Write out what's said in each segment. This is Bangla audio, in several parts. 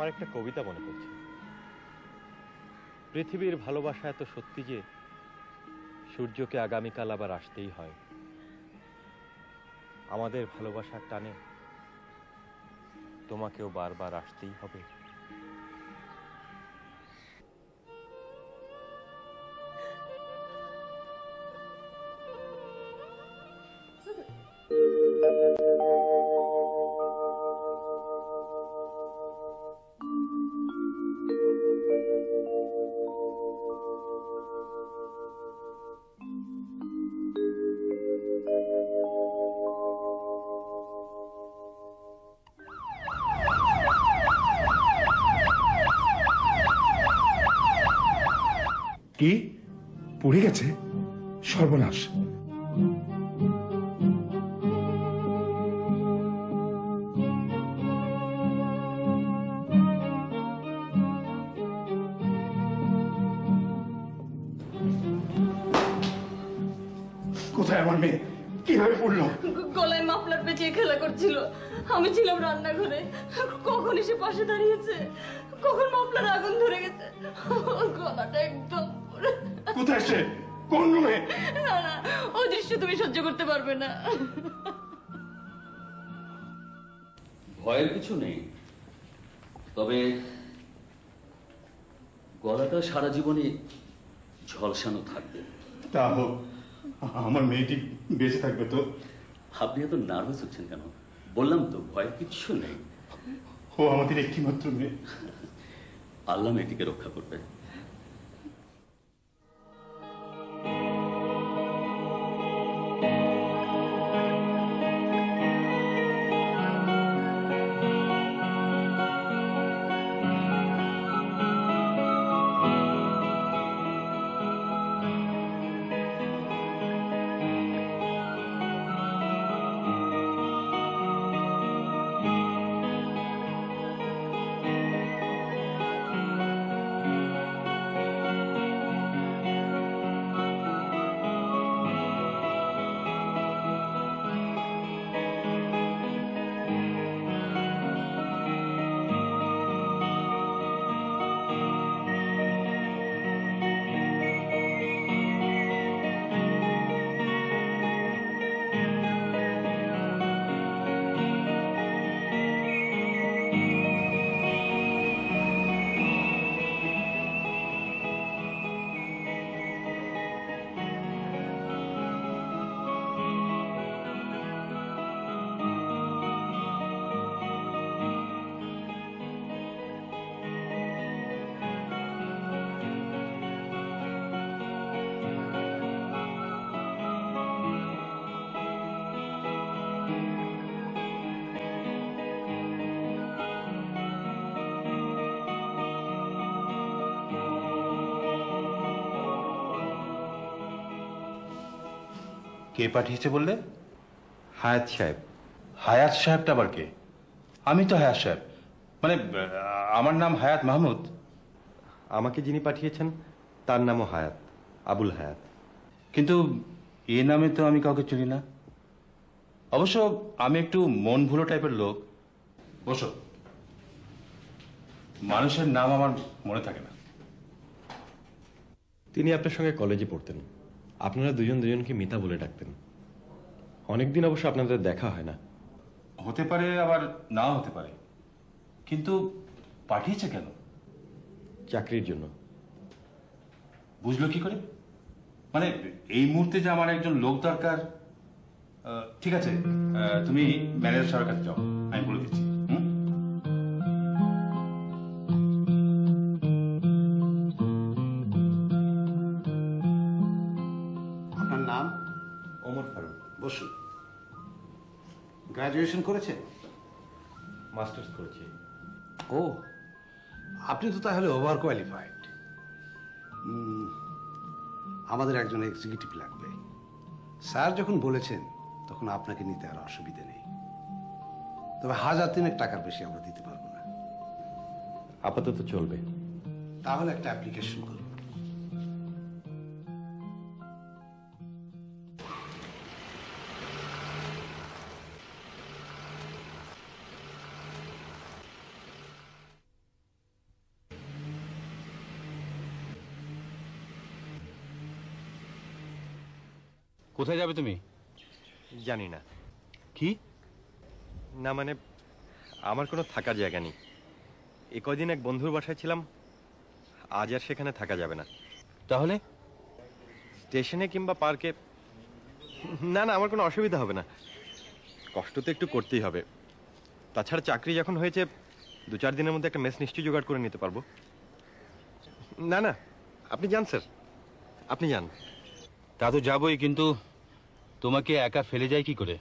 আমার একটা কবিতা মনে পড়ছে। পৃথিবীর ভালোবাসা এত সত্যি যে সূর্যকে আগামীকাল আবার আসতেই হয়। আমাদের ভালোবাসার টানে তোমাকেও বারবার আসতেই হবে। কি পুড়ে গেছে? সর্বনাশ! কোথায় আমার মেয়ে? কিভাবে পড়লো? গলায় মাফলার পেঁচিয়ে খেলা করছিল। আমি ছিলাম রান্নাঘরে। কখন এসে পাশে দাঁড়িয়েছে, কখন মাফলার আগুন ধরে গেছে, গলাটা একদম। কোথায় সে? কোন রুমে? না না, ওই দৃশ্য তুমি সহ্য করতে পারবে না। ভয়ের কিছু নেই, তবে গলাটা সারা জীবনে ঝলসানো থাকবে। তা হোক, আমার মেয়েটি বেঁচে থাকবে তো? আপনি এত নার্ভাস হচ্ছেন কেন? বললাম তো ভয়ের কিচ্ছু নেই। ও আমাদের একটি মাত্র মেয়ে। আল্লাহ মেয়েটিকে রক্ষা করবে। কে পাঠিয়েছে বললে? হায়াত সাহেব। হায়াত সাহেবটা আবার কে? আমি তো হায়াত সাহেব, মানে আমার নাম হায়াত মাহমুদ। আমাকে যিনি পাঠিয়েছেন তার নামও হায়াত, আবুল হায়াত। কিন্তু এ নামে তো আমি কাউকে চিনি না। অবশ্য আমি একটু মন ভুলো টাইপের লোক। বসো। মানুষের নাম আমার মনে থাকে না। তিনি আপনার সঙ্গে কলেজে পড়তেন। আপনারা দুজন দুজনকে মিতা বলে ডাকতেন। অনেকদিন অবশ্য আপনাদের দেখা হয় না। হতে পারে, আবার নাও হতে পারে। কিন্তু পাঠিয়েছে কেন? চাকরির জন্য। বুঝলো কি করে? মানে এই মুহূর্তে যে আমার একজন লোক দরকার। ঠিক আছে, তুমি ম্যানেজার স্যারের কাছে যাও, আমি বলে দিচ্ছি। আপনার নাম? ওমর ফারুক। বসুন। গ্রাজুয়েশন করেছেন? মাস্টার্স করেছি। ও, আপনি তো তাহলে ওভার কোয়ালিফাইড। আমাদের একজন এক্সিকিউটিভ লাগবে। স্যার যখন বলেছেন তখন আপনাকে নিতে আর অসুবিধে নেই, তবে 1000 টাকার বেশি আমরা দিতে পারবো না। আপাতত চলবে। তাহলে একটা অ্যাপ্লিকেশন করুন। কোথায় যাবে তুমি? জানি না। কি? না মানে আমার কোনো থাকার জায়গা নেই। এ কয়দিন এক বন্ধুর বাসায় ছিলাম, আজ আর সেখানে থাকা যাবে না। তাহলে? স্টেশনে কিংবা পার্কে। না না, আমার কোনো অসুবিধা হবে না। কষ্ট তো একটু করতেই হবে। তাছাড়া চাকরি যখন হয়েছে 2-4 দিনের মধ্যে একটা মেস নিশ্চয়ই জোগাড় করে নিতে পারবো। না না, আপনি যান স্যার, আপনি যান। তা তো যাবই, কিন্তু তোমাকে একা ফেলে যাই কি করে?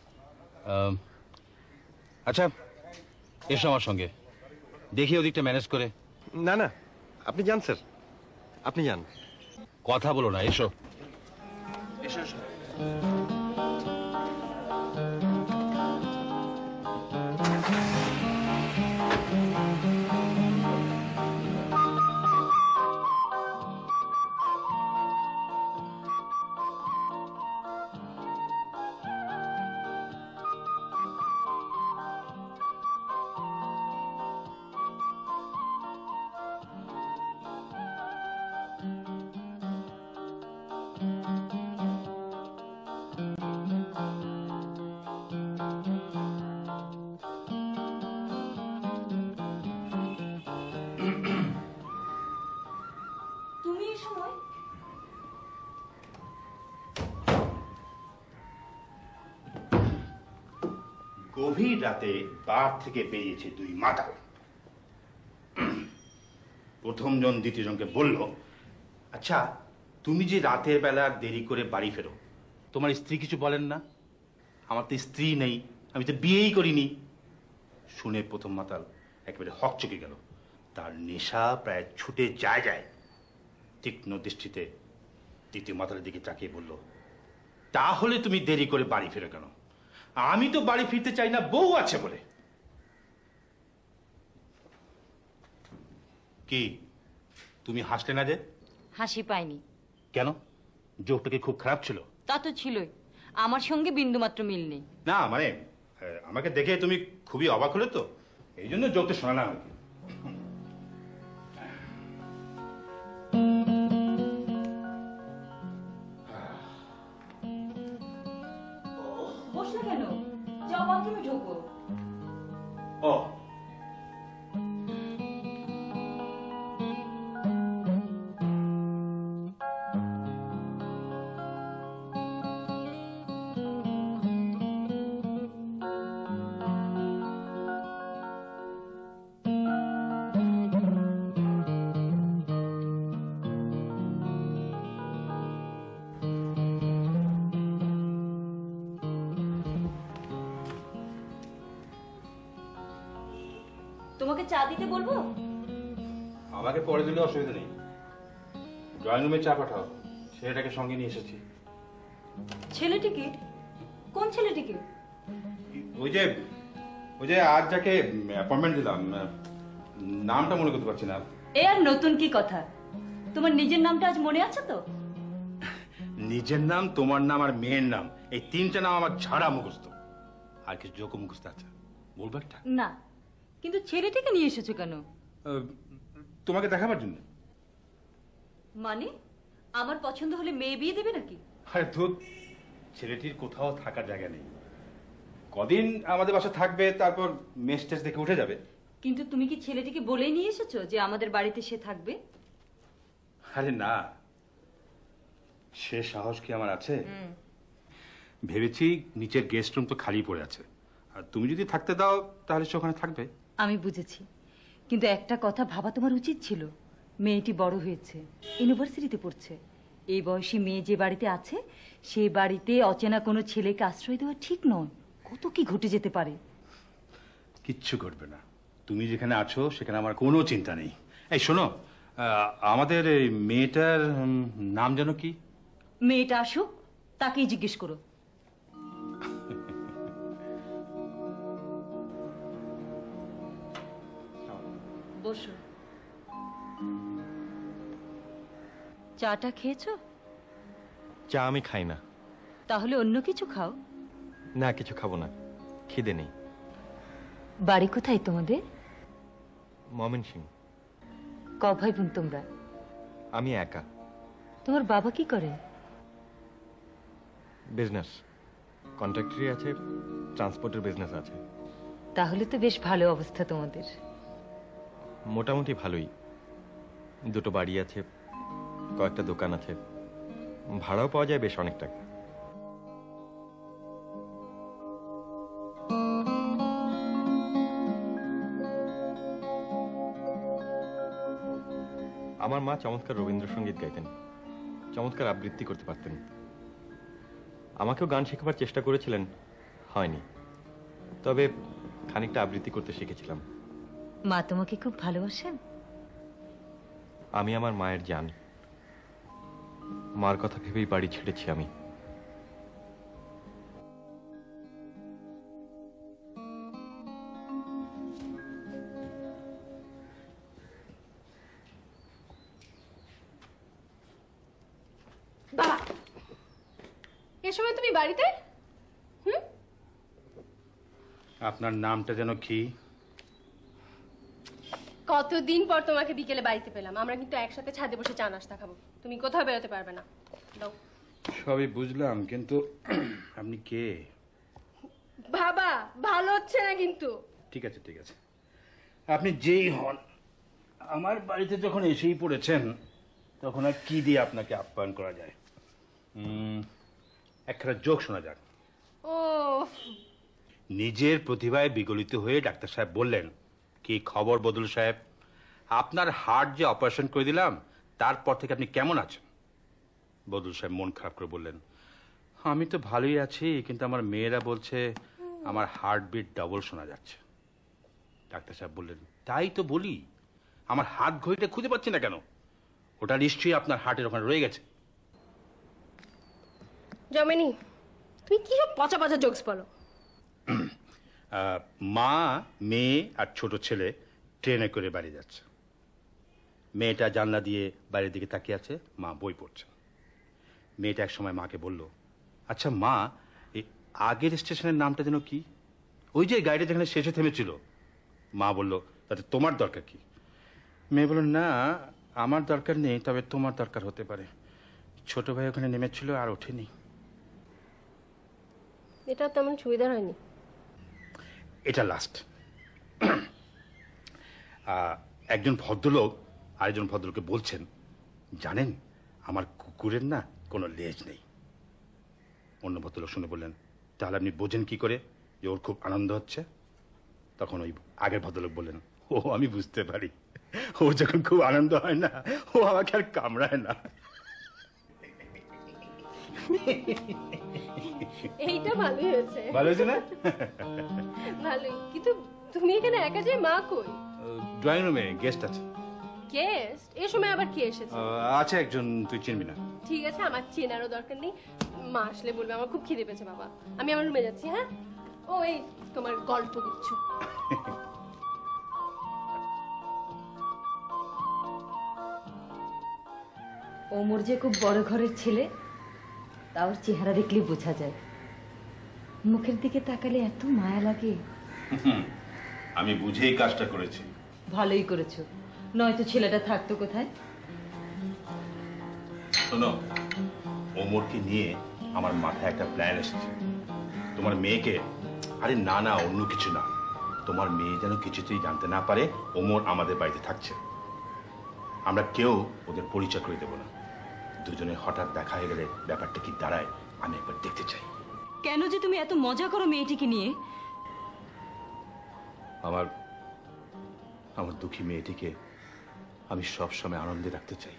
আচ্ছা, এসো আমার সঙ্গে, দেখি ওদিকটা ম্যানেজ করে। না না, আপনি যান স্যার, আপনি যান। কথা বলো না, এসো এসো এসো। তুমি এই সময়? গভীর রাতে বার থেকে বেরিয়েছে 2 মাতাল। প্রথমজন দ্বিতীয়জনকে বলল, আচ্ছা তুমি যে রাতের বেলা দেরি করে বাড়ি ফেরো, তোমার স্ত্রী কিছু বলেন না? আমার তো স্ত্রী নেই, আমি তো বিয়েই করিনি। শুনে প্রথম মাতাল একেবারে হকচকে গেল। তার নেশা প্রায় ছুটে যায়। তীক্ষ্ণ দৃষ্টিতে দ্বিতীয় মাতালের দিকে তাকিয়ে বলল, তাহলে তুমি দেরি করে বাড়ি ফেরো কেন? আমি তো বাড়ি ফিরতে চাই না, বউ আছে বলে। কি তুমি হাসলে না যে? হাসি পাইনি। কেন? জোকটা কি খুব খারাপ ছিল? তা তো ছিলই, আমার সঙ্গে বিন্দুমাত্র মিল নেই। না মানে আমাকে দেখে তুমি খুবই অবাক হলে তো, এই জন্য জোকটা শোনালাম আর কি। বসলে কেন? যাও বাথরুমে ঢোকো। ও তোমাকে চা দিতে বলবো? আমাকে পরে দিলে অসুবিধা নেই। ড্রয়িং রুমে চা পাঠাও, ছেলেটাকে সঙ্গে নিয়ে এসেছি। ছেলেটিকে? কোন ছেলেটিকে? ওই যে আজ যাকে অ্যাপয়েন্টমেন্ট দিলাম, নামটা মনে করতে পারছি না। এ আর নতুন কি কথা? তোমার নিজের নামটা আজ মনে আছে তো? নিজের নাম, তোমার নাম আর মেয়ের নাম, এই 3টে নাম আমার ঝাড়া মুখস্থ। আর কিছু জোক মুখস্থ আছে, বলবো একটা? না, কিন্তু ছেলেটিকে নিয়ে এসেছো কেন? তোমাকে দেখাবার জন্য। মানে আমার পছন্দ হলে মেয়ে বিয়ে দেবে নাকি? আরে ধুত, ছেলেটির কোথাও থাকার জায়গা নেই। কদিন আমাদের বাসা থাকবে, তারপর মেস টেস দেখে উঠে যাবে। কিন্তু তুমি কি ছেলেটিকে বলেই নিয়ে এসেছো যে আমাদের বাড়িতে সে থাকবে? আরে না, সে সাহস কি আমার আছে? ভেবেছি নিচের গেস্ট রুম তো খালি পড়ে আছে, আর তুমি যদি থাকতে দাও তাহলে সে ওখানে থাকবে। আমি বুঝেছি, কিন্তু একটা কথা ভাবা তোমার উচিত ছিল। মেয়েটি বড় হয়েছে, ইউনিভার্সিটিতে পড়ছে। এই বয়সী মেয়ে যে বাড়িতে আছে, সেই বাড়িতে অচেনা কোনো ছেলেকে আশ্রয় দেওয়া ঠিক নয়। কত কি ঘটে যেতে পারে। কিচ্ছু ঘটবে না, তুমি যেখানে আছো সেখানে আমার কোনো চিন্তা নেই। এই শোনো, আমাদের এই মেয়েটার নাম যেন কি? মেয়েটা আসুক, তাকেই জিজ্ঞেস করো। বসো। চাটা খেয়েছো? চা আমি খাই না। তাহলে অন্য কিছু খাও। না, কিছু খাবো না, খিদে নেই। বাড়ি কোথায় তোমাদের? ময়মনসিং। ক ভাই বোন তোমরা? আমি একা। তোমার বাবা কি করে? বিজনেস, কন্ট্রাক্টরি আছে, ট্রান্সপোর্টের বিজনেস আছে। তাহলে তো বেশ ভালো অবস্থা তোমাদের। মোটামুটি ভালোই। দুটো বাড়ি আছে, কয়েকটা দোকান আছে, ভাড়াও পাওয়া যায় বেশ অনেক টাকা। আমার মা চমৎকার রবীন্দ্রসঙ্গীত গাইতেন, চমৎকার আবৃত্তি করতে পারতেন। আমাকেও গান শেখাবার চেষ্টা করেছিলেন, হয়নি। তবে খানিকটা আবৃত্তি করতে শিখেছিলাম। মা তোমাকে খুব ভালোবাসেন? আমি আমার মায়ের জান। মার কথা ভেবেই বাড়ি ছেড়েছি আমি। বাবা, এ সময় তুমি বাড়িতে? আপনার নামটা যেন কি? কতদিন পর তোমাকে বিকেলে বাড়িতে পেলাম। আমরা কিন্তু একসাথে ছাদে বসে চা নাস্তা খাবো। তুমি কোথাও বেরোতে পারবে না। দাও। সবই বুঝলাম, কিন্তু আপনি কে? বাবা, ভালো হচ্ছে না কিন্তু। ঠিক আছে ঠিক আছে, আপনি যেই হন, আমার বাড়িতে যখন এসেই পড়েছেন তখন আর কি দিয়ে আপনাকে আপ্যায়ন করা যায়। একটা জোক শোনা যাক। ও, নিজের প্রতিভায় বিগলিত হয়ে ডাক্তার সাহেব বললেন, কি খবর বদল সাহেব, আপনার হার্ট যে অপারেশন করে দিলাম তারপর থেকে আপনি কেমন আছেন? বদল সাহেব মন খারাপ করে বললেন, আমি তো ভালোই আছি, কিন্তু আমার মেয়েরা বলছে আমার হার্টবিট ডবল শোনা যাচ্ছে। ডাক্তার সাহেব বললেন, তাই তো বলি, আমার হার্ট ঘড়িটা খুঁজে পাচ্ছি না কেন? ওটা নিশ্চয়ই আপনার হার্টের ওখানে রয়ে গেছে। জমেনি, তুমি কি সব পচা পচা জোকস বলো? মা, মেয়ে আর ছোট ছেলে ট্রেনে করে বাড়ি যাচ্ছে। মেয়েটা জানলা দিয়ে বাইরের দিকে তাকিয়ে আছে, মা বই পড়ছে। মেয়েটা এক সময় মাকে বলল, আচ্ছা মা, এই আগের স্টেশনের নামটা যেন কি? ওই যে গাড়িটা যেখানে শেষে থেমেছিল। মা বলল, তাতে তোমার দরকার কি? মেয়ে বলল, না আমার দরকার নেই, তবে তোমার দরকার হতে পারে। ছোট ভাই ওখানে নেমেছিল আর ওঠেনি। এটা তেমন সুবিধা হয়নি। এটা লাস্ট। একজন ভদ্রলোক আরেকজন ভদ্রলোককে বলছেন, জানেন আমার কুকুরের না কোনো লেজ নেই। অন্য ভদ্রলোক শুনে বললেন, তাহলে আপনি বোঝেন কি করে যে ওর খুব আনন্দ হচ্ছে? তখন ওই আগের ভদ্রলোক বললেন, ও আমি বুঝতে পারি, ও যখন খুব আনন্দ হয় না ও আমাকে আর কামড়ায় না। এইটা ভালোই হয়েছে। ভালো হয়েছে না? ভালোই, কিন্তু তুমি এখানে একা যে, মা কই? ড্রয়িং রুমে গেস্ট আছে। গেস্ট? এই সময় আবার কি এসেছে? আছে একজন, তুই চিনবি না। ঠিক আছে, আমার চেনারও দরকার নেই। মা আসলে বলবে আমার খুব খিদে পেয়েছে। বাবা, আমি আমার রুমে যাচ্ছি। হ্যাঁ, ও এই তোমার গল্প গুচ্ছ। ওমর যে খুব বড় ঘরের ছেলে, তা ওর চেহারা দেখলে বোঝা যায়। মুখের দিকে তাকালে এত মায়া লাগে। আমি বুঝেই কাজটা করেছি। ভালোই করেছো, নয়তো ছেলেটা থাকতো কোথায়? শোনো, ওমরকে নিয়ে আমার মাথায় একটা প্ল্যান এসেছে। তোমার মেয়েকে, আরে না না অন্য কিছু না, তোমার মেয়ে যেন কিছুতেই জানতে না পারে ওমর আমাদের বাড়িতে থাকছে। আমরা কেউ ওদের পরিচয় করে দেবো না। দুজনে হঠাৎ দেখা হয়ে গেলে ব্যাপারটা কি দাঁড়ায় আমি একবার দেখতে চাই। কেন যে তুমি এত মজা করো মেয়েটিকে নিয়ে? আমার আমার দুঃখী মেয়েটিকে আমি সব সময় আনন্দে রাখতে চাই।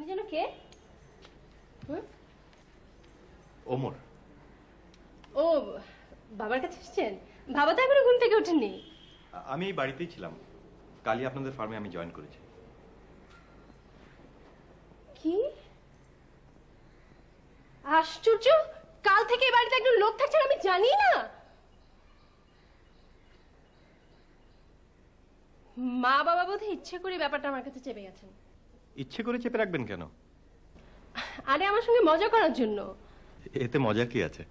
আপনি যেন কে? হুম? ওমর। ও, বাবার কাছে এসেছেন? বাবা তো এখনো ঘুম থেকে ওঠেননি। আমি এই বাড়িতেই ছিলাম, কালই আপনাদের ফার্মে আমি জয়েন করেছি। কি আশ্চর্য! কাল থেকে এই বাড়িতে একজন লোক থাকছেন আমি জানি না। মা বাবা বোধহয় ইচ্ছে করে ব্যাপারটা আমার কাছে চেপে গেছেন। ইচ্ছে করে চেপে রাখবেন কেন? আরে আমার সঙ্গে মজা করার জন্য। এতে মজার কি আছে?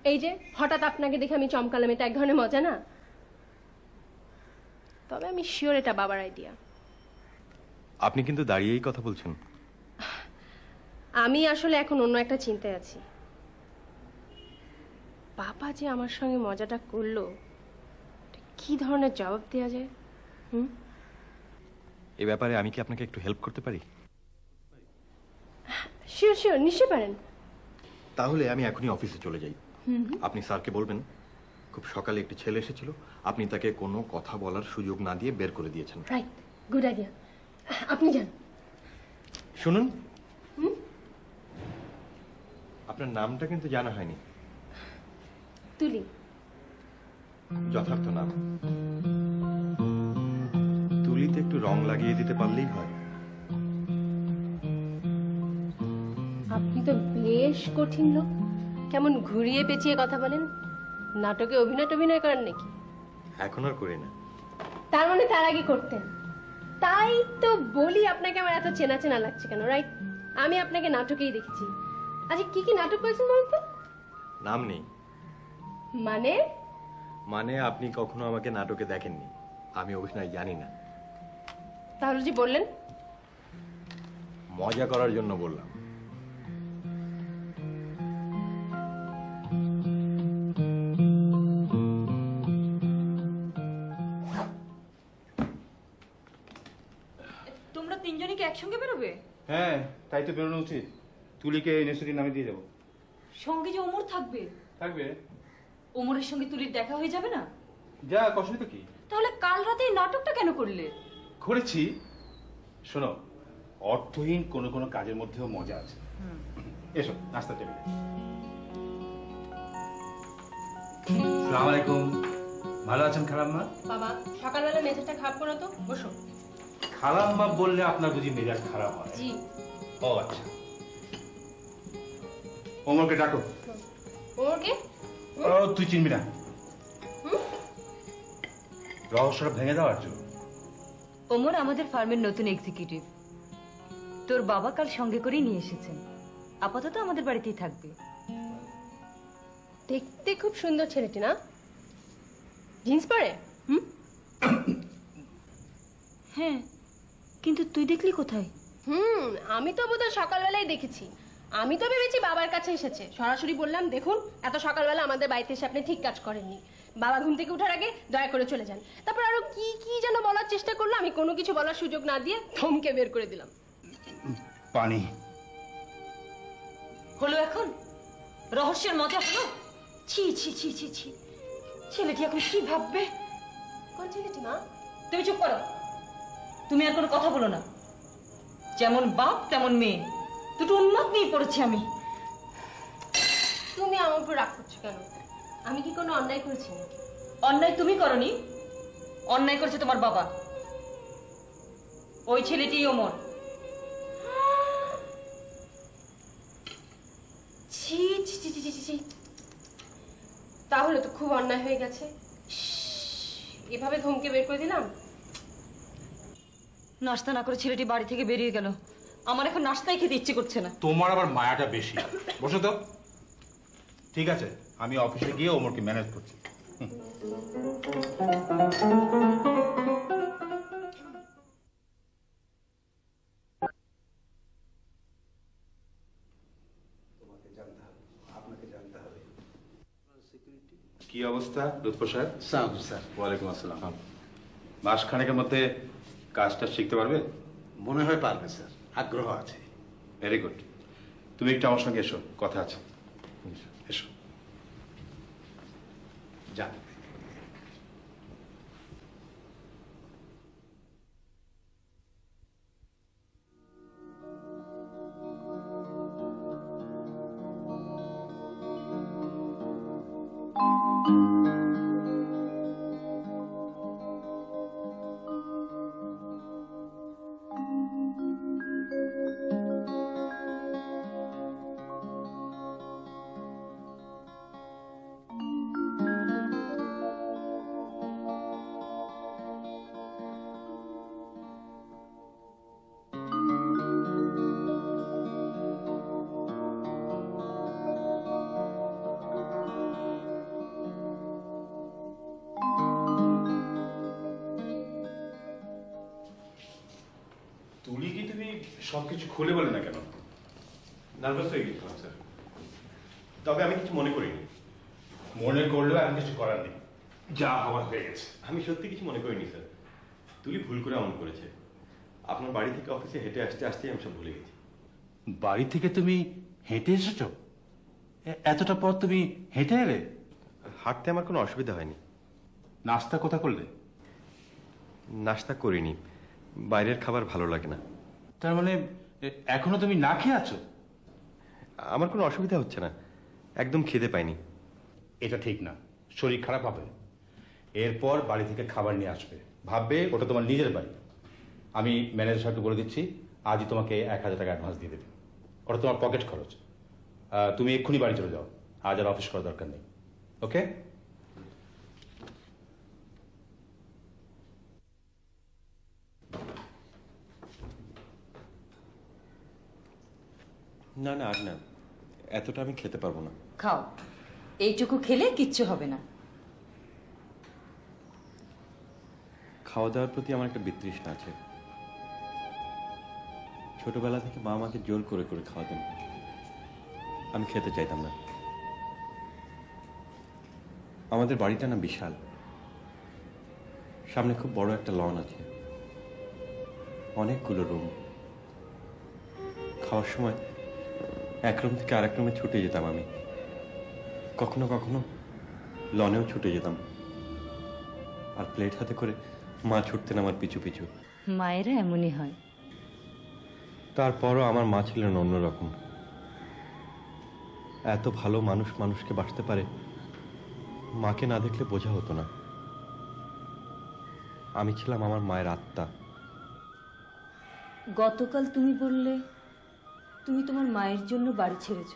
এই যে হঠাৎ আপনাকে দেখে আমি চমকালাম, এটা এক ধরনের মজা না? তবে আমি শিওর এটা বাবার আইডিয়া। আপনি কিন্তু দাঁড়িয়েই কথা বলছেন। আমি আসলে এখন অন্য একটা চিন্তায় আছি। বাবা যে আমার সঙ্গে মজাটা করলো, এটা কি ধরনের জবাব দেওয়া যায়? হুম? এই ব্যাপারে আমি কি আপনাকে একটু হেল্প করতে পারি? শিওর শিওর, নিশ্চয়ই পারেন। তাহলে আমি এখনই অফিসে চলে যাই। আপনি স্যারকে বলবেন খুব সকালে একটি ছেলে এসেছিল, আপনি তাকে কোনো কথা বলার সুযোগ না দিয়ে বের করে দিয়েছেন। Right, good idea. আপনি যান। শুনুন, আপনার নামটা কিন্তু জানা হয়নি। তুলি। যথার্থ নাম। তুলিতে একটু রং লাগিয়ে দিতে পারলেই হয়। আপনি তো বেশ কঠিন লোক। কেমন ঘুরিয়ে পেঁচিয়ে কথা বলেন। নাটকে অভিনয় করেন নাকি? এখন আর করি না। তার মানে তার আগে করতেন। তাই তো বলি আপনাকে আমার এত চেনা চেনা লাগছে কেন, রাইট? আমি আপনাকে নাটকেই দেখেছি। আচ্ছা, কি কি নাটক করেছেন বলুন তো? নাম নেই। মানে? মানে আপনি কখনো আমাকে নাটকে দেখেননি, আমি অভিনয় জানি না। তাহলে যে বললেন? মজা করার জন্য বললাম। তোমরা তিনজনই কি একসঙ্গে বেরোবে? হ্যাঁ, তাই তো বেরোনো উচিত। তুলিকে ইউনিভার্সিটি নামে দিয়ে যাবো। সঙ্গে যে ওমর থাকবে, থাকবে? ওমরের সঙ্গে তুলির দেখা হয়ে যাবে না? যা, অসুবিধা কি? তাহলে কাল রাতে এই নাটকটা কেন করলে? করেছি। শোনো, অর্থহীন কোনো কোনো কাজের মধ্যেও মজা আছে। এসো, নাস্তা টেবিলে। আসসালামু আলাইকুম। ভালো আছেন খালাম্মা? বাবা, সকালবেলা মেজাজটা খারাপ করো তো, বসো। খালাম্মা বললে আপনার বুঝি মেজাজ খারাপ হয়? জি। ও আচ্ছা। ওমরকে ডাকো। ওকে। ও, তুই চিনবি না। রহস্যটা ভেঙে দেওয়ার জন্য। ওমর আমাদের ফার্মের নতুন এক্সিকিউটিভ। তোর বাবা কাল সঙ্গে করেই নিয়ে এসেছেন। আপাতত আমাদের বাড়িতেই থাকবে। দেখতে খুব সুন্দর ছেলেটি না? জিন্স পরে? হুম? হ্যাঁ, কিন্তু তুই দেখলি কোথায়? আমি তো বোধহয় সকালবেলাই দেখেছি। আমি তো ভেবেছি বাবার কাছে এসেছে। সরাসরি বললাম, দেখুন এত সকালবেলা আমাদের বাড়িতে এসে আপনি ঠিক কাজ করেননি। বাবা ঘুম থেকে ওঠার আগে দয়া করে চলে যান। তারপর আরো কি কি যেন বলার চেষ্টা করলো, আমি কোনো কিছু বলার সুযোগ না দিয়ে থমকে বের করে দিলাম। পানি হলো এখন রহস্যের মজা হলো? ছি ছি ছি ছি ছি, ছেলেটি এখন কি ভাববে? কোন ছেলেটি মা? তুমি চুপ করো। তুমি আর কোনো কথা বলো না। যেমন বাপ তেমন মেয়ে, দুটো উন্মাদ নিয়ে পড়েছি আমি। তুমি আমার উপর রাগ করছো কেন? আমি কি কোনো অন্যায় করেছি নাকি? অন্যায় তুমি করনি, অন্যায় করেছে তোমার বাবা। ওই ছেলেটি ওমর। ছি ছি ছি ছি ছি ছি। তাহলে তো খুব অন্যায় হয়ে গেছে। এভাবে ধমকে বের করে দিলাম। নাস্তা না করে ছেলেটি বাড়ি থেকে বেরিয়ে গেল। আমার এখন নাস্তাই খেতে ইচ্ছে করছে না। তোমার আবার মায়াটা বেশি। বসো তো। ঠিক আছে, আমি অফিসে গিয়ে ওমরকে ম্যানেজ করছি। কি অবস্থা লুৎফর সাহেব? স্যার, ওয়ালাইকুম আসসালাম। মাসখানেকের মধ্যে কাজটা শিখতে পারবে? মনে হয় পারবে স্যার, আগ্রহ আছে। Very good. তুমি একটু আমার সঙ্গে এসো, কথা আছে। এসো। যান। সবকিছু খুলে বলে না কেন? নার্ভাস হয়ে গেছিলাম স্যার, তবে আমি কিছু মনে করিনি। মনে করলেও আর কিছু করার নেই, যা হওয়ার হয়ে গেছে। আমি সত্যি কিছু মনে করিনি স্যার, তুলি ভুল করে এমন করেছে। আপনার বাড়ি থেকে অফিসে হেঁটে আসতে আসতেই আমি সব ভুলে গেছি। বাড়ি থেকে তুমি হেঁটে এসেছ? এতটা পথ তুমি হেঁটে এলে? হাঁটতে আমার কোনো অসুবিধা হয়নি। নাস্তা কোথা করলে? নাস্তা করিনি, বাইরের খাবার ভালো লাগে না। তার মানে এখনো তুমি না খেয়ে আছো? আমার কোনো অসুবিধা হচ্ছে না, একদম খিদে পাইনি। এটা ঠিক না, শরীর খারাপ হবে। এরপর বাড়ি থেকে খাবার নিয়ে আসবে, ভাববে ওটা তোমার নিজের বাড়ি। আমি ম্যানেজার সাহেবকে বলে দিচ্ছি, আজই তোমাকে 1000 টাকা অ্যাডভান্স দিয়ে দেবে। ওটা তোমার পকেট খরচ। তুমি এক্ষুনি বাড়ি চলে যাও, আজ আর অফিস করার দরকার নেই। ওকে? না না, আর না, এতটা আমি খেতে পারবো না। খাও, এইটুকু খেলে কিচ্ছু হবে না। খাওয়া দাওয়ার প্রতি আমার একটা বিতৃষ্ণা আছে। ছোটবেলা থেকে মা আমাকে জোর করে করে খাওয়াতেন, আমি খেতে চাইতাম না। আমাদের বাড়িটা না বিশাল, সামনে খুব বড় একটা লন আছে, অনেকগুলো রুম। খাওয়ার সময় এক রুম থেকে আরেক রুমে ছুটে যেতাম আমি, কখনো কখনো লনেও ছুটে যেতাম, আর প্লেট হাতে করে মা ছুটতেন আমার পিছু পিছু। মায়েরা এমনই হয়। তারপরও আমার মা ছিলেন অন্যরকম। এত ভালো মানুষ মানুষকে বাঁচতে পারে, মাকে না দেখলে বোঝা হতো না। আমি ছিলাম আমার মায়ের আত্মা। গতকাল তুমি বললে তুমি তোমার মায়ের জন্য বাড়ি ছেড়েছ,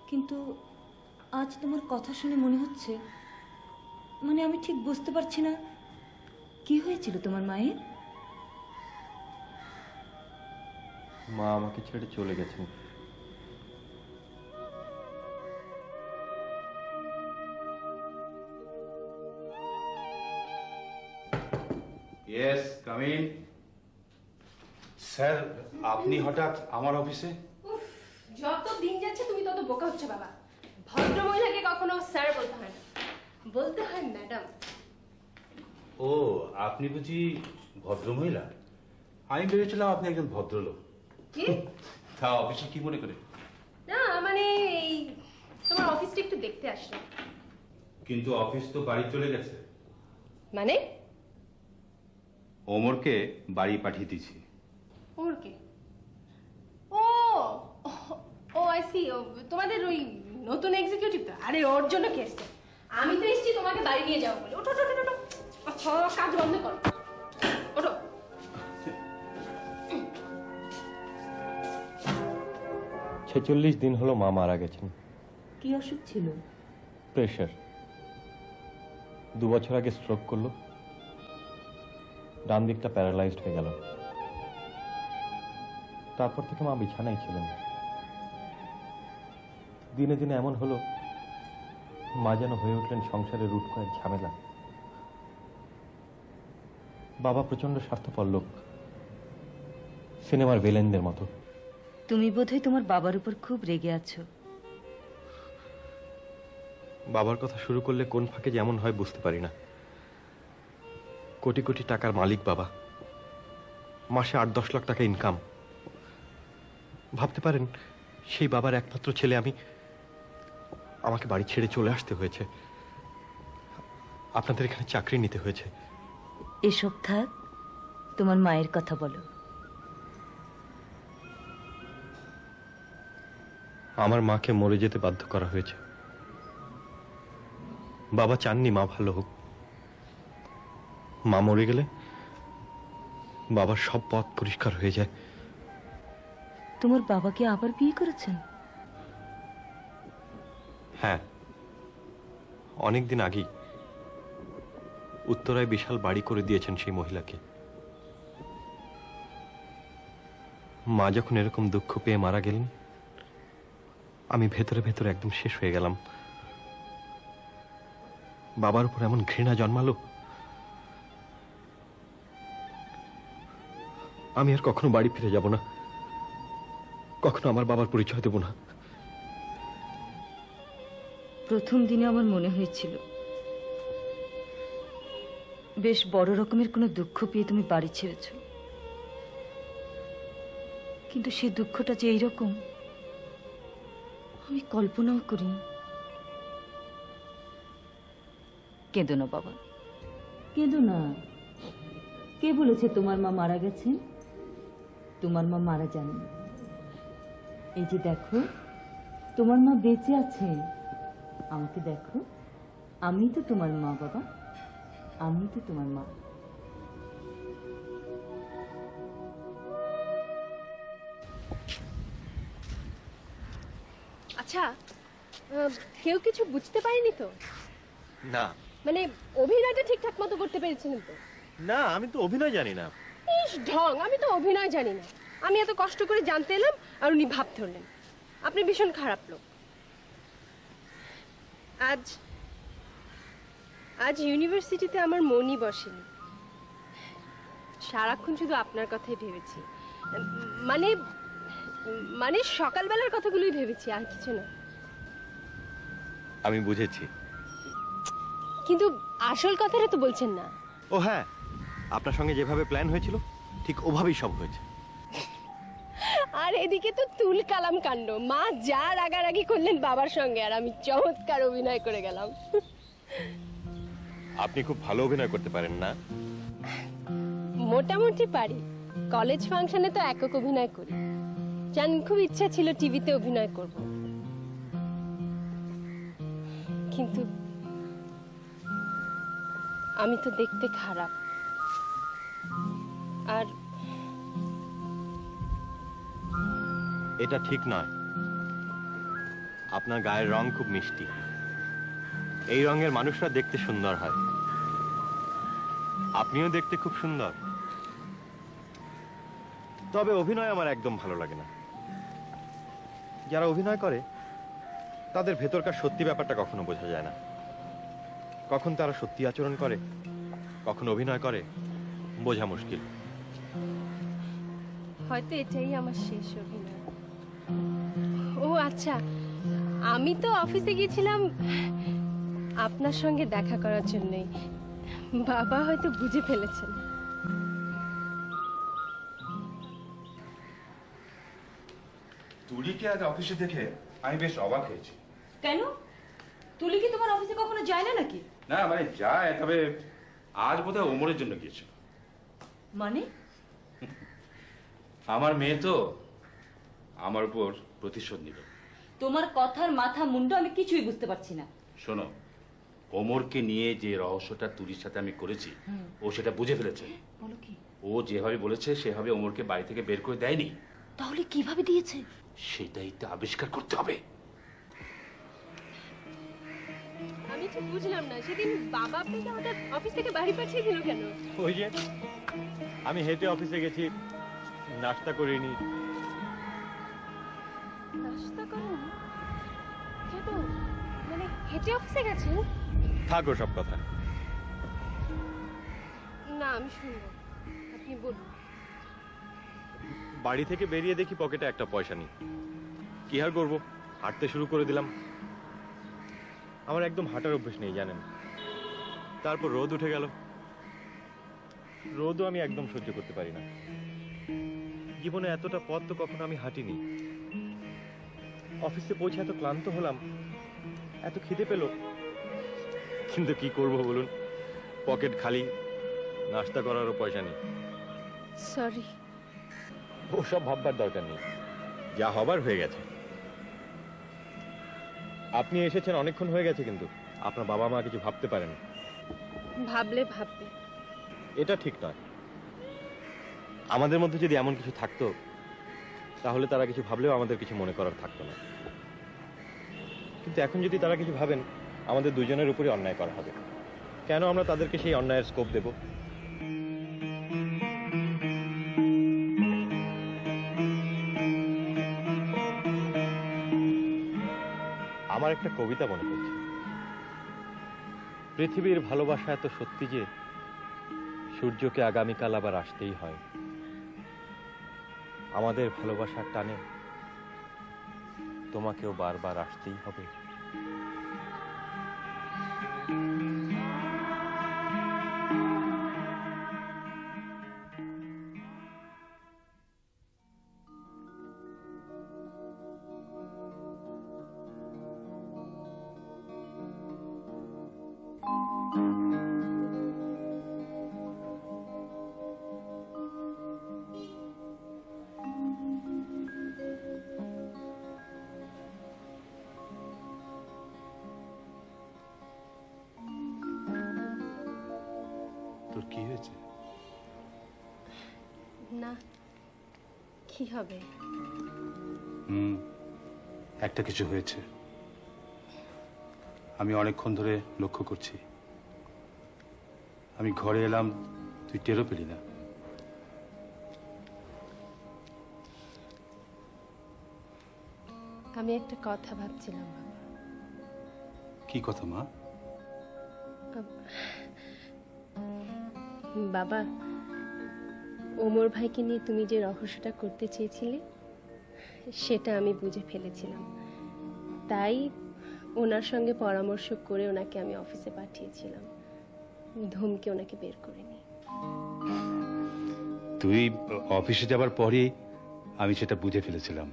কিন্তু আজ তোমার কথা শুনে মনে হচ্ছে, মানে আমি ঠিক বুঝতে পারছি না কি হয়েছিল তোমার মায়ের। মা আমাকে ছেড়ে চলে গেছেন। Yes, come in. স্যার, আপনি হঠাৎ আমার অফিসে? যত দিন যাচ্ছে তুমি তত বোকা হচ্ছে বাবা। ভদ্র মহিলাকে কখনো স্যার বলতে হয় না, বলতে হয় ম্যাডাম। ও, আপনি বুঝি ভদ্রমহিলা? আমি ভেবেছিলাম আপনি একজন ভদ্রলোক। কি? তা অফিসে কি মনে করে? না মানে এই তোমার অফিসটা একটু দেখতে আসলাম। কিন্তু অফিস তো বাড়ি চলে গেছে। মানে? ওমরকে বাড়ি পাঠিয়ে দিয়েছি। ওর কে? ও ও আই সি, তোমাদের ওই নতুন এক্সিকিউটিভ তো? আরে ওর জন্য কে এসছে? আমি তো এসেছি তোমাকে বাড়ি নিয়ে যাবো বলে। ওঠো ওঠো ওঠো ওঠো। আচ্ছা, কাজ বন্ধ করো, ওঠো। 46 দিন হলো মা মারা গেছেন। কি অসুখ ছিল? প্রেশার। 2 বছর আগে স্ট্রোক করলো, ডান দিকটা প্যারালাইজড হয়ে গেল। তারপর থেকে মা বিছানায় ছিলেন। দিনে দিনে এমন হলো, মা যেন হয়ে উঠলেন সংসারের রুট কয়েক ঝামেলা। বাবা প্রচন্ড স্বার্থপর লোক, সিনেমার ভিলেনদের মতো। তুমি বোধহয় তোমার বাবার উপর খুব রেগে আছো। বাবার কথা শুরু করলে কোন ফাঁকে যেমন হয় বুঝতে পারি না। কোটি কোটি টাকার মালিক বাবা, মাসে 8-10 লাখ টাকা ইনকাম। ভাবতে পারেন, সেই বাবার একমাত্র ছেলে আমি, আমাকে বাড়ি ছেড়ে চলে আসতে হয়েছে, আপনাদের এখানে চাকরি নিতে হয়েছে। এসব থাক, তোমার মায়ের কথা বলো। আমার মাকে মরে যেতে বাধ্য করা হয়েছে। বাবা চাননি মা ভালো হোক। মা মরে গেলে বাবার সব পথ পরিষ্কার হয়ে যায়। তোমার বাবাকে আবার বিয়ে করেছেন? হ্যাঁ, অনেকদিন আগেই উত্তরায় বিশাল বাড়ি করে দিয়েছেন সেই মহিলাকে। মা যখন এরকম দুঃখ পেয়ে মারা গেলেন, আমি ভেতরে ভেতরে একদম শেষ হয়ে গেলাম। বাবার উপর এমন ঘৃণা জন্মালো, আমি আর কখনো বাড়ি ফিরে যাব না, কখনো আমার বাবার পরিচয় দেব না। প্রথম দিনে আমার মনে হয়েছিল বেশ বড় রকমের কোনো দুঃখ পেয়ে তুমি বাড়ি ছেড়েছ, কিন্তু সেই দুঃখটা যে এইরকম আমি কল্পনাও করিনি। কেঁদো না বাবা, কেঁদো না। কে বলেছে তোমার মা মারা গেছেন? তোমার মা মারা যাননি। এই যে দেখো, তোমার মা বেঁচে আছেন। আমাকে দেখো, আমি তো তোমার মা বাবা, আমি তো তোমার মা। আচ্ছা, কেউ কিছু বুঝতে পারেনি তো? না মানে অভিনয়টা ঠিকঠাক মতো করতে পেরেছিলেন তো? না, আমি তো অভিনয় জানি না। ইস ঢং, আমি তো অভিনয় জানি না। আমি এত কষ্ট করে জানতে এলাম আর উনি ভাব ধরলেন। আপনি ভীষণ খারাপ লোক। আজ আজ ইউনিভার্সিটিতে আমার মনই বসেনি। সারাক্ষণ শুধু আপনার কথাই ভেবেছি। মানে মানে সকালবেলার কথাগুলোই ভেবেছি, আর কিছু না। আমি বুঝেছি। কিন্তু আসল কথাটা তো বলছেন না। ও হ্যাঁ, আপনার সঙ্গে যেভাবে প্ল্যান হয়েছিল ঠিক ওভাবেই সব হয়েছে। আর এদিকে তো তুল কালাম কাণ্ড। মা যা রাগারাগি করলেন বাবার সঙ্গে, আর আমি চমৎকার অভিনয় করে গেলাম। আপনি খুব ভালো অভিনয় করতে পারেন না? মোটামুটি পারি। কলেজ ফাংশনে তো একক অভিনয় করি। জানেন, খুব ইচ্ছা ছিল টিভিতে অভিনয় করব, কিন্তু আমি তো দেখতে খারাপ। আর এটা ঠিক নয়। আপনার গায়ের রং খুব মিষ্টি। এই রঙের মানুষরা দেখতে সুন্দর হয়। আপনিও দেখতে খুব সুন্দর। তবে অভিনয় আমার একদম ভালো লাগে না। যারা অভিনয় করে তাদের ভেতরকার সত্যি ব্যাপারটা কখনো বোঝা যায় না। কখন তারা সত্যি আচরণ করে, কখন অভিনয় করে, বোঝা মুশকিল। হয়তো এটাই আমার শেষ অভিনয়। ও আচ্ছা, আমি তো অফিসে গিয়েছিলাম আপনার সঙ্গে দেখা করার জন্যই। বাবা হয়তো বুঝে ফেলেছেন। তুলিকে আজ অফিসে দেখে আমি বেশ অবাক হয়েছি। কেন? তুলি কি তোমার অফিসে কখনো যায় না নাকি? না মানে যায়, তবে আজ বোধহয় ওমরের জন্য গিয়েছিল। মানে আমার মেয়ে তো আমার উপর প্রতিশোধ নিল। তোমার কথার মাথা মুন্ডু আমি কিছুই বুঝতে পারছি না। শোনো, ওমরকে নিয়ে যে রহস্যটা তুলির সাথে আমি করেছি, ও সেটা বুঝে ফেলেছে। বলো কি? ও যেভাবে বলেছে সেভাবে ওমরকে বাড়ি থেকে বের করে দেয়নি। তাহলে কিভাবে দিয়েছে? সেটাই তো আবিষ্কার করতে হবে। আমি ঠিক বুঝলাম না, সেদিন বাবা আপনাকে হঠাৎ অফিস থেকে বাড়ি পাঠিয়ে দিল কেন? ওই যে আমি হেঁটে অফিসে গেছি, নাস্তা করিনি। নাস্তা করেন? কেন? মানে হেঁটে অফিসে গেছেন? থাকো সব কথা। না, আমি শুনবো, আপনি বলুন। বাড়ি থেকে বেরিয়ে দেখি পকেটে একটা পয়সা নেই। কি আর করবো, হাঁটতে শুরু করে দিলাম। আমার একদম হাঁটার অভ্যেস নেই জানেন। তারপর রোদ উঠে গেল। রোদও আমি একদম সহ্য করতে পারি না। জীবনে এতটা পথ তো কখনো আমি হাঁটিনি। অফিসে পৌঁছে এত ক্লান্ত হলাম, এত খিদে পেল, কিন্তু কি করব বলুন, পকেট খালি, নাস্তা করারও পয়সা নেই। সরি। ওসব ভাববার দরকার নেই, যা হবার হয়ে গেছে। আপনি এসেছেন অনেকক্ষণ হয়ে গেছে, কিন্তু আপনার বাবা মা কিছু ভাবতে পারেন। ভাবলে ভাববে। এটা ঠিক নয়। আমাদের মধ্যে যদি এমন কিছু থাকতো তাহলে তারা কিছু ভাবলেও আমাদের কিছু মনে করার থাকতো না। কিন্তু এখন যদি তারা কিছু ভাবেন, আমাদের দুজনের উপরে অন্যায় করা হবে। কেন আমরা তাদেরকে সেই অন্যায়ের স্কোপ দেব? আমার একটা কবিতা মনে পড়ছে। পৃথিবীর ভালোবাসা এত সত্যি যে সূর্যকে আগামীকাল আবার আসতেই হয়। আমাদের ভালোবাসার টানে তোমাকেও বারবার আসতেই হবে। তোর কি হয়েছে? না, কি হবে? একটা কিছু হয়েছে। আমি অনেকক্ষণ ধরে লক্ষ্য করছি। আমি ঘরে এলাম, তুই টেরও পেলি না। আমি একটা কথা ভাবছিলাম বাবা। কি কথা মা? বাবা, ওমর ভাইকে নিয়ে তুমি যে রহস্যটা করতে চেয়েছিলে সেটা আমি বুঝে ফেলেছিলাম, তাই ওনার সঙ্গে পরামর্শ করে ওনাকে আমি অফিসে পাঠিয়েছিলাম, ধমকে ওনাকে বের করে নি। তুই অফিসে যাবার পরই আমি সেটা বুঝে ফেলেছিলাম।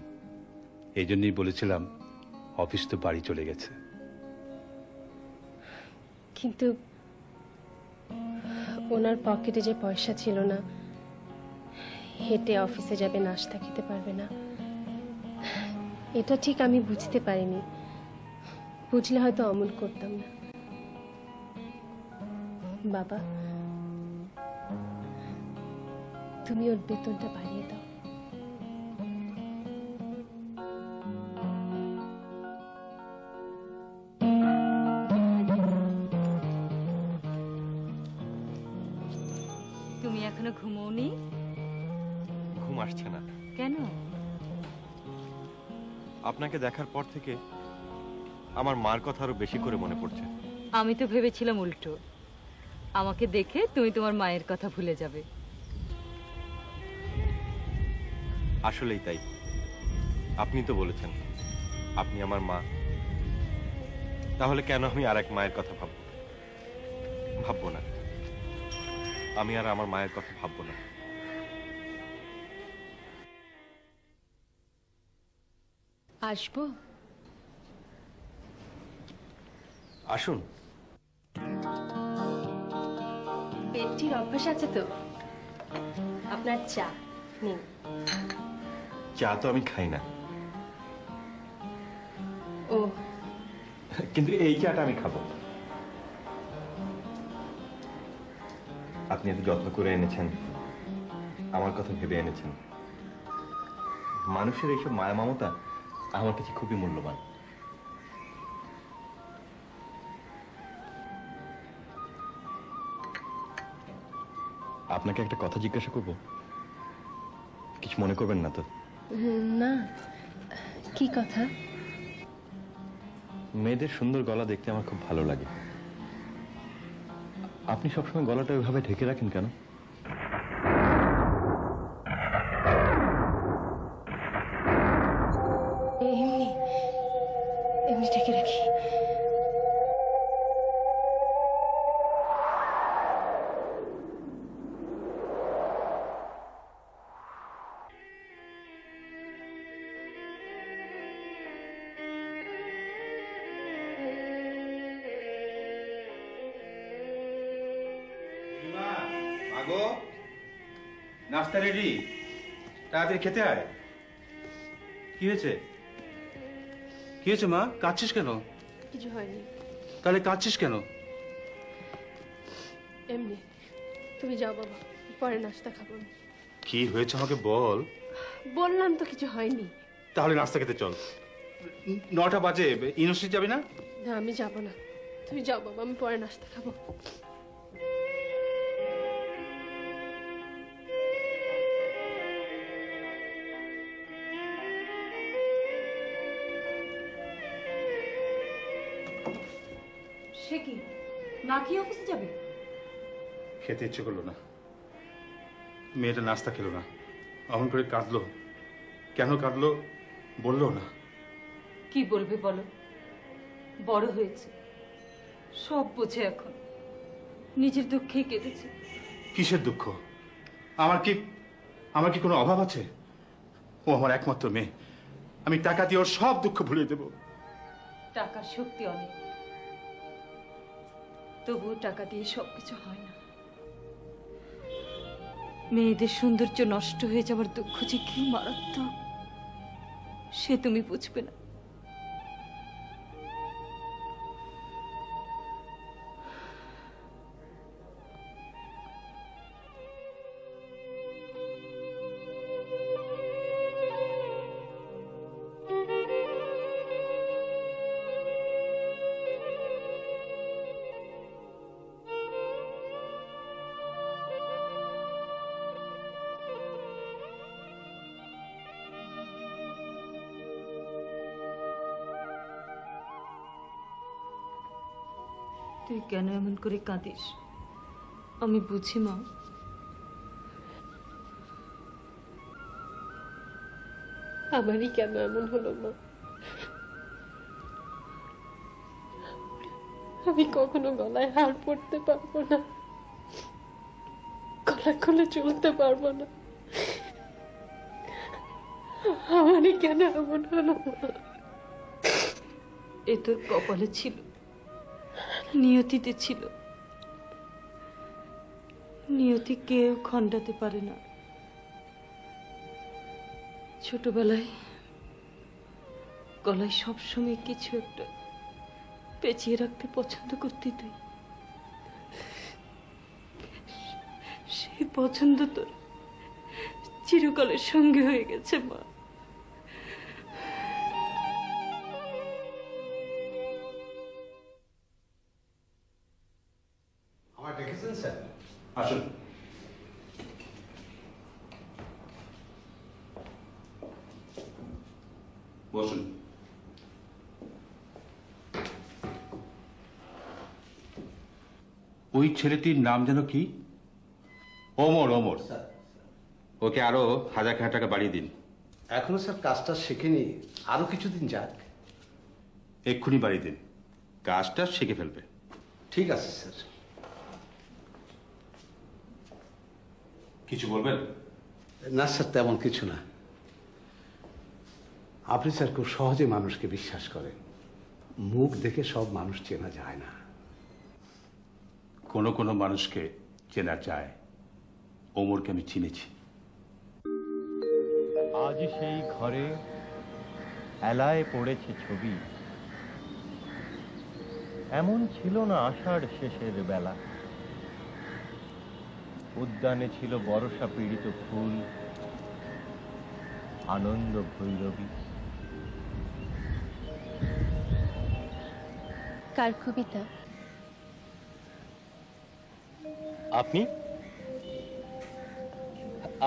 এই জন্যই বলেছিলাম অফিস তো বাড়ি চলে গেছে। কিন্তু ওনার পকেটে যে পয়সা ছিল না, হেঁটে অফিসে যাবে, নাস্তা খেতে পারবে না, এটা ঠিক আমি বুঝতে পারিনি। বুঝলে হয়তো অমন করতাম না। বাবা, তুমি ওর বেতনটা বাড়িয়ে দাও। তুমি এখনো ঘুমোওনি? ঘুম আসছে না। কেন? আপনাকে দেখার পর থেকে আমার মার কথা আরো বেশি করে মনে পড়ছে। আমি তো ভেবেছিলাম উল্টো, আমাকে দেখে তুমি তোমার মায়ের কথা ভুলে যাবে। আসলেই তাই। আপনি তো বলেছেন আপনি আমার মা, তাহলে কেন আমি আর এক মায়ের কথা ভাববো না? আমি আর আমার মায়ের কথা ভাববো না। আসবো? আসুন। পেটটির অভ্যাস আছে তো? আপনার চা নিন। চা তো আমি খাই না, ও, কিন্তু এই চাটা আমি খাবো। আপনি এত যত্ন করে এনেছেন, আমার কথা ভেবে এনেছেন। মানুষের এইসব মায়া মমতা আমার কাছে খুবই মূল্যবান। আপনাকে একটা কথা জিজ্ঞাসা করব, কিছু মনে করবেন না তো? না, কি কথা? মেয়েদের সুন্দর গলা দেখতে আমার খুব ভালো লাগে। আপনি সবসময় গলাটা ওইভাবে ঢেকে রাখেন কেন? এমনি এমনি ঢেকে রাখি। আগো, নাস্তা রেডি, তাড়াতাড়ি খেতে হয়। কি হয়েছে? কি হয়েছে মা? কাঁদছিস কেন? কিছু হয়নি। তাহলে কাঁদছিস কেন? এমনি। তুমি যাও বাবা, পরে নাস্তা খাবো। কি হয়েছে আমাকে বল। বললাম তো কিছু হয়নি। তাহলে নাস্তা খেতে চল। 9টা বাজে, ইউনিভার্সিটি যাবি না? না, আমি যাব না। তুমি যাও বাবা, আমি পরে নাস্তা খাবো। সে কি, না কি অফিসে যাবে? খেতে ইচ্ছে করলো না। মেয়েটা নাস্তা খেলো না, অমন করে কাঁদলো। কেন কাঁদলো বললো না? কি বলবে বলো, বড় হয়েছে, সব বোঝে এখন, নিজের দুঃখেই কেঁদেছে। কিসের দুঃখ? আমার কি কোনো অভাব আছে? ও আমার একমাত্র মেয়ে, আমি টাকা দিয়ে ওর সব দুঃখ ভুলিয়ে দেব। টাকার শক্তি অনেক, তবুও টাকা দিয়ে সবকিছু হয় না। মেয়েদের সৌন্দর্য নষ্ট হয়ে যাওয়ার দুঃখ যে কি মারাত্মক, সে তুমি বুঝবে না। তুই কেন এমন করে কাঁদিস আমি বুঝি মা। আমারই কেন এমন হলো মা? আমি কখনো গলায় হার পড়তে পারবো না, গলা খুলে চলতে পারবো না। আমারই কেন এমন হলো মা? এ তোর কপালে ছিল, নিয়তিতে ছিল। নিয়তি কেউ খণ্ডাতে পারে না। ছোটবেলায় গলায় সবসময় কিছু একটা পেঁচিয়ে রাখতে পছন্দ করতি তুই, সেই পছন্দ তোর চিরকালের সঙ্গে হয়ে গেছে মা। আমার ডেকেছেন স্যার? আসুন। বসুন। ওই ছেলেটির নাম যেন কি? ওমর। ওমর, ওকে আরো 1000 টাকা বাড়িয়ে দিন। এখনো স্যার কাজটা শেখেনি, আরো কিছুদিন যাক। এক্ষুনি বাড়িয়ে দিন, কাজটা শিখে ফেলবে। ঠিক আছে স্যার। কিছু বলবেন? না স্যার, তেমন কিছু না। আপনি স্যার খুব সহজে মানুষকে বিশ্বাস করেন, মুখ দেখে সব মানুষ চেনা যায় না। কোনো কোনো মানুষকে চেনা যায়, ওমরকে আমি চিনেছি। আজ সেই ঘরে এলায় পড়েছে ছবি, এমন ছিল না আষাঢ় শেষের বেলা। উদ্যানে ছিল বর্ষা পীড়িত ফুল, আনন্দ ভৈরবী। কার কবিতা? আপনি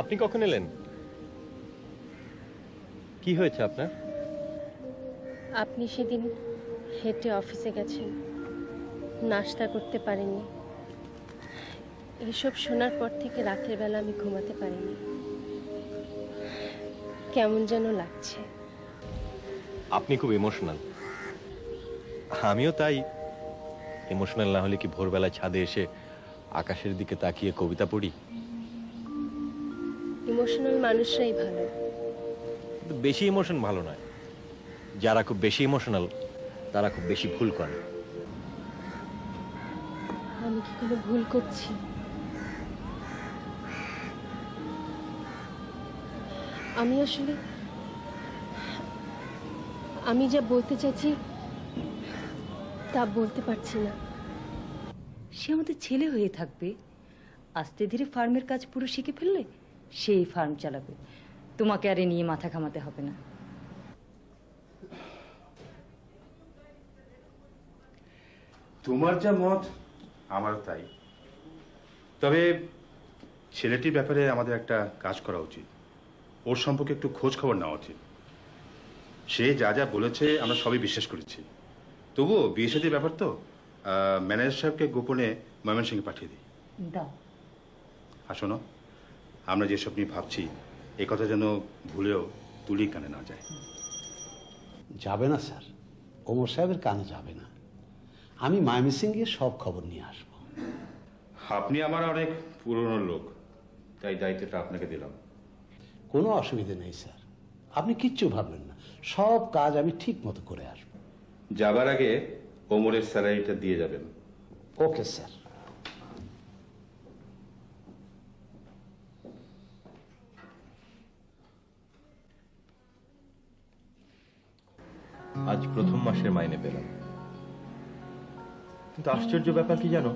আপনি কখন এলেন? কি হয়েছে আপনার? আপনি সেদিন হেঁটে অফিসে গেছেন, নাস্তা করতে পারেননি। এসব শোনার পর থেকে রাতের বেলা আমি ঘুমাতে পারিনি, কেমন যেন লাগছে। আপনি খুব ইমোশনাল, আমিও তাই। ইমোশনাল না হলে কি ভোরবেলায় ছাদে এসে আকাশের দিকে তাকিয়ে কবিতা পড়ি? ইমোশনাল মানুষরাই ভালো। কিন্তু বেশি ইমোশন ভালো নয়। যারা খুব বেশি ইমোশনাল তারা খুব বেশি ভুল করে। আমি কি কোনো ভুল করছি? আমি আসলে আমি যা বলতে চাইছি তা বলতে পারছি না। সে আমাদের ছেলে হয়ে থাকবে, আস্তে ধীরে ফার্মের কাজ পুরো শিখে ফেললে সেই ফার্ম চালাবে, তোমাকে আর এ নিয়ে মাথা ঘামাতে হবে না। তোমার যা মত আমারও তাই। তবে ছেলেটির ব্যাপারে আমাদের একটা কাজ করা উচিত, ওর সম্পর্কে একটু খোঁজ খবর নেওয়া উচিত। সে যা যা বলেছে আমরা সবই বিশ্বাস করেছি, তবুও বিয়ে শাদীর ব্যাপার তো ম্যানেজার সাহেবকে গোপনে ময়মনসিংহে পাঠিয়ে দিই। দাও। আর শোনো, আমরা যেসব নিয়ে ভাবছি এ কথা যেন ভুলেও তুলি কানে না যায়। যাবে না স্যার, ওমর সাহেবের কানে যাবে না। আমি ময়মনসিংহ গিয়ে সব খবর নিয়ে আসব। আপনি আমার অনেক পুরনো লোক, তাই দায়িত্বটা আপনাকে দিলাম। কোনো অসুবিধা নেই স্যার, আপনি কিচ্ছু ভাববেন না, সব কাজ আমি ঠিক মতো করে আসব। যাবার আগে ওমরের স্যালারিটা দিয়ে যাবেন। Okay sir. আজ প্রথম মাসের মাইনে পেলাম, কিন্তু আশ্চর্য ব্যাপার কি জানো,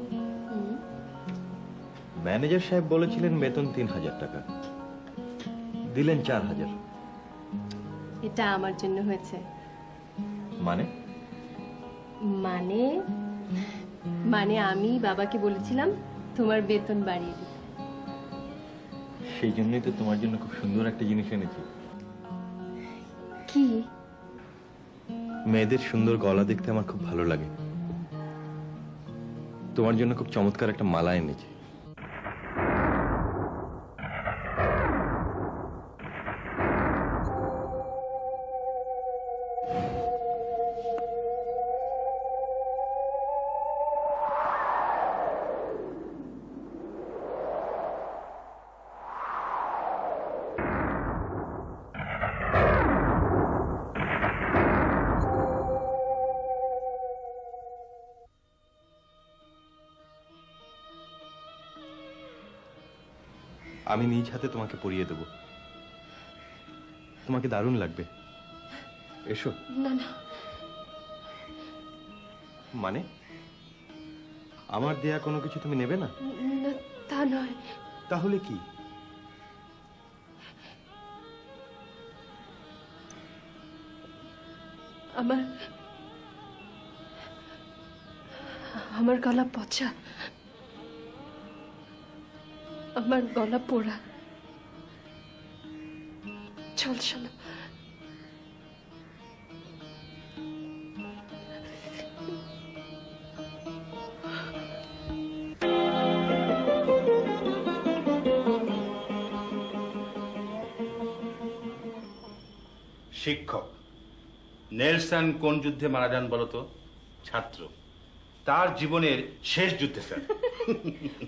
ম্যানেজার সাহেব বলেছিলেন বেতন 3,000 টাকা, দিলেন 4,000। এটা আমার জন্য হয়েছে। মানে? মানে মানে আমি বাবাকে বলেছিলাম তোমার বেতন বাড়িয়ে দিতে। সেই জন্যই তো তোমার জন্য খুব সুন্দর একটা জিনিস এনেছি। কি? মেয়েদের সুন্দর গলা দেখতে আমার খুব ভালো লাগে, তোমার জন্য খুব চমৎকার একটা মালা এনেছি। আমি নিজ হাতে তোমাকে পরিয়ে দেব, তোমাকে দারুণ লাগবে। এসো। না না, মানে আমার দেয়া কোনো কিছু তুমি নেবে না? না তা নয়। তাহলে কি? আমার আমার গলা পচা, আমার গলা পোড়া, ঝলসানো। শিক্ষক নেলসন কোন যুদ্ধে মারা যান বলতো? ছাত্র, তার জীবনের শেষ যুদ্ধে স্যার।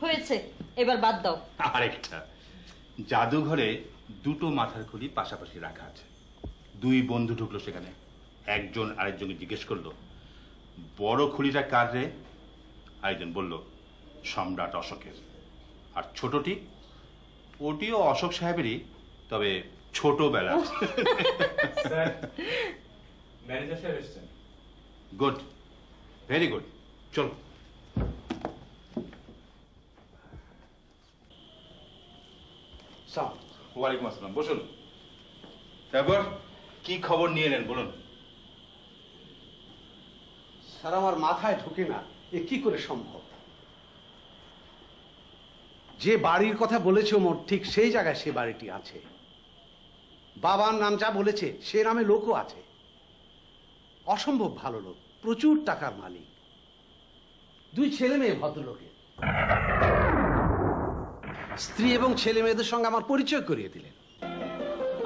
হয়েছে, এবার বাদ দাও। আরেকটা, জাদুঘরে দুটো মাথার খুলি পাশাপাশি রাখা আছে। দুই বন্ধু ঢুকলো সেখানে, একজন আরেকজনকে জিজ্ঞেস করলো বড় খুলিটা কার রে? আরেকজন বলল সম্রাট অশোকের। আর ছোটটি? ওটিও অশোক সাহেবেরই, তবে ছোটবেলা। ম্যানেজার সাহেব এসেছেন। গুড, ভেরি গুড, চলো। ওয়ালাইকুম আসসালাম, বসুন। তারপর কি খবর নিয়ে এলেন বলুন। স্যার, আমার মাথায় ঢোকে না এ কি করে সম্ভব। যে বাড়ির কথা বলেছে ওমর, ঠিক সেই জায়গায় সে বাড়িটি আছে। বাবার নাম যা বলেছে সে নামে লোকও আছে। অসম্ভব ভালো লোক, প্রচুর টাকার মালিক, দুই ছেলে মেয়ে ভদ্রলোকের। স্ত্রী এবং ছেলে মেয়েদের সঙ্গে আমার পরিচয় করিয়ে দিলেন।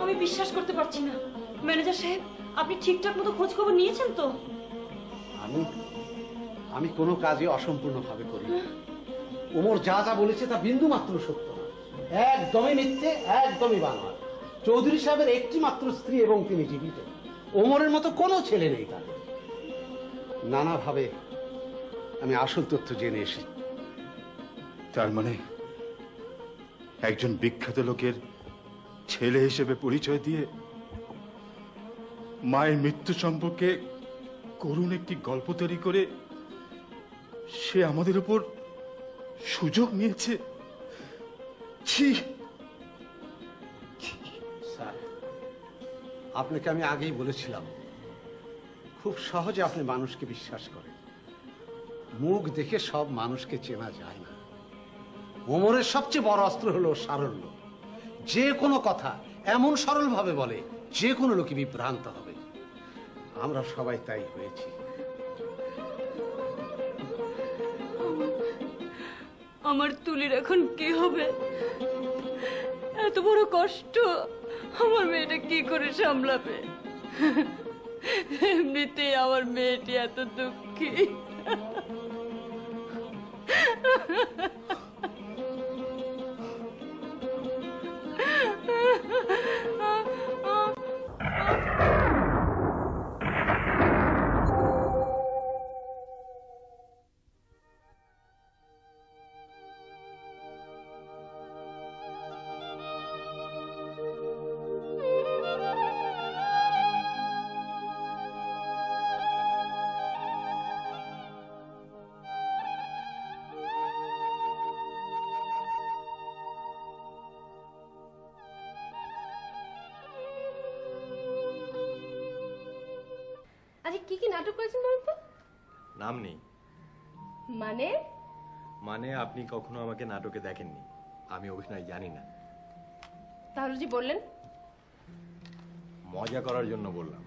আমি বিশ্বাস করতে পারছি না। ম্যানেজার সাহেব, আপনি ঠিকঠাক মতো খোঁজ খবর নিয়েছেন তো? আমি কোনো কাজে অসম্পূর্ণভাবে করি না। ওমর যা যা বলেছে তা বিন্দু মাত্র সত্য না, একদমই মিথ্যে, একদমই বানোয়াট। চৌধুরী সাহেবের একটি মাত্র স্ত্রী এবং তিনি জীবিত। ওমরের মতো কোনো ছেলে নেই তার। নানাভাবে আমি আসল তথ্য জেনে এসেছি। তার মানে একজন বিখ্যাত লোকের ছেলে হিসেবে পরিচয় দিয়ে মায়ের মৃত্যু সম্পর্কে করুণ একটি গল্প তৈরি করে সে আমাদের উপর সুযোগ নিয়েছে। ছি! স্যার, আপনাকে আমি আগেই বলেছিলাম, খুব সহজে আপনি মানুষকে বিশ্বাস করেন। মুখ দেখে সব মানুষকে চেনা যায় না। ওমরের সবচেয়ে বড় অস্ত্র হলো সারল্য। যে কোনো কথা এমন সরলভাবে বলে যে কোনো লোকই বিভ্রান্ত হবে। আমরা সবাই তাই হয়েছি। আমার তুলির এখন কি হবে? এত বড় কষ্ট আমার মেয়েটা কি করে সামলাবে? এমনিতেই আমার মেয়েটি এত দুঃখী। আচ্ছা কি কি নাটক করেছেন বলুন তো? নাম নেই। মানে? মানে আপনি কখনো আমাকে নাটকে দেখেননি, আমি অভিনয় জানি না। তাহলে যে বললেন মজা করার জন্য বললাম।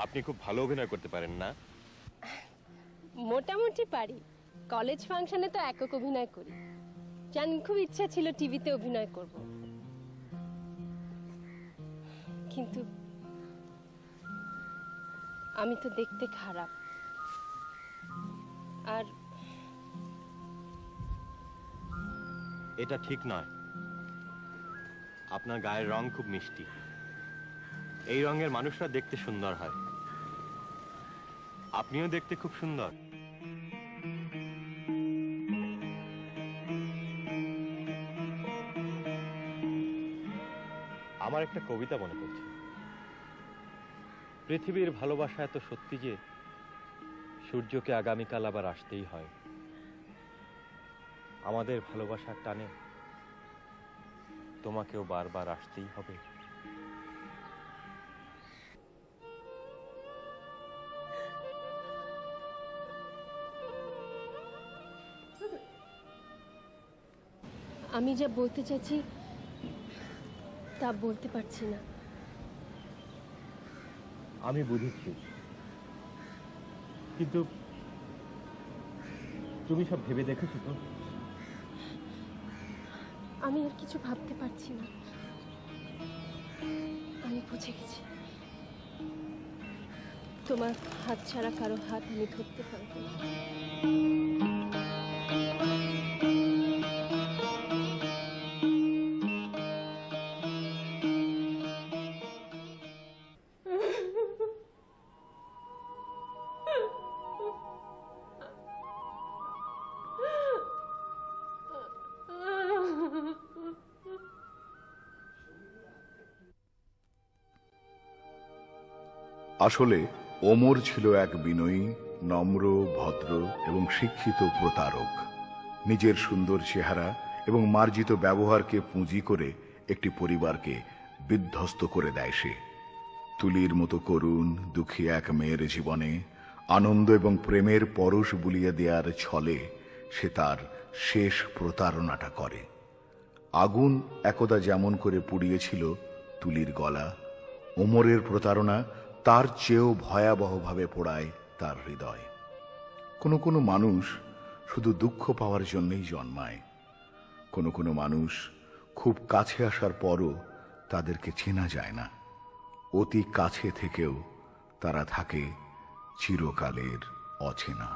আপনি খুব ভালো অভিনয় করতে পারেন না? মোটামুটি পারি। কলেজ ফাংশনে তো একক অভিনয় করি। জান, খুব ইচ্ছা ছিল টিভিতে অভিনয় করব, কিন্তু আমি তো দেখতে খারাপ। আর এটা ঠিক নয়। আপনার গায়ের রং খুব মিষ্টি। এই রঙের মানুষরা দেখতে সুন্দর হয়। আপনিও দেখতে খুব সুন্দর। আমার একটা কবিতা মনে পড়ছে। পৃথিবীর ভালোবাসা এত সত্যি যে সূর্যকে আগামীকাল আবার আসতেই হয়। আমাদের ভালোবাসার টানে তোমাকেও বারবার আসতেই হবে। আমি যা বলতে চাইছি তা বলতে পারছি না। আমি বুঝেছি, কিন্তু তুমি সব ভেবে দেখেছো তো? আমি আর কিছু ভাবতে পারছি না। আমি বুঝে গেছি, তোমার হাত ছাড়া কারো হাত আমি ধরতে পারবো না। আসলে ওমর ছিল এক বিনয়ী, নম্র, ভদ্র এবং শিক্ষিত প্রতারক। নিজের সুন্দর চেহারা এবং মার্জিত ব্যবহারকে পুঁজি করে একটি পরিবারকে বিধ্বস্ত করে দেয় সে। তুলির মতো করুণ, দুঃখী এক মেয়ের জীবনে আনন্দ এবং প্রেমের পরশ বুলিয়ে দেওয়ার ছলে সে তার শেষ প্রতারণাটা করে। আগুন একদা যেমন করে পুড়িয়েছিল তুলির গলা, ওমরের প্রতারণা তার চেয়েও ভয়াবহভাবে পোড়ায় তার হৃদয়। কোনো কোনো মানুষ শুধু দুঃখ পাওয়ার জন্যই জন্মায়। কোনো কোনো মানুষ খুব কাছে আসার পরও তাদেরকে চেনা যায় না। অতি কাছে থেকেও তারা থাকে চিরকালের অচেনা।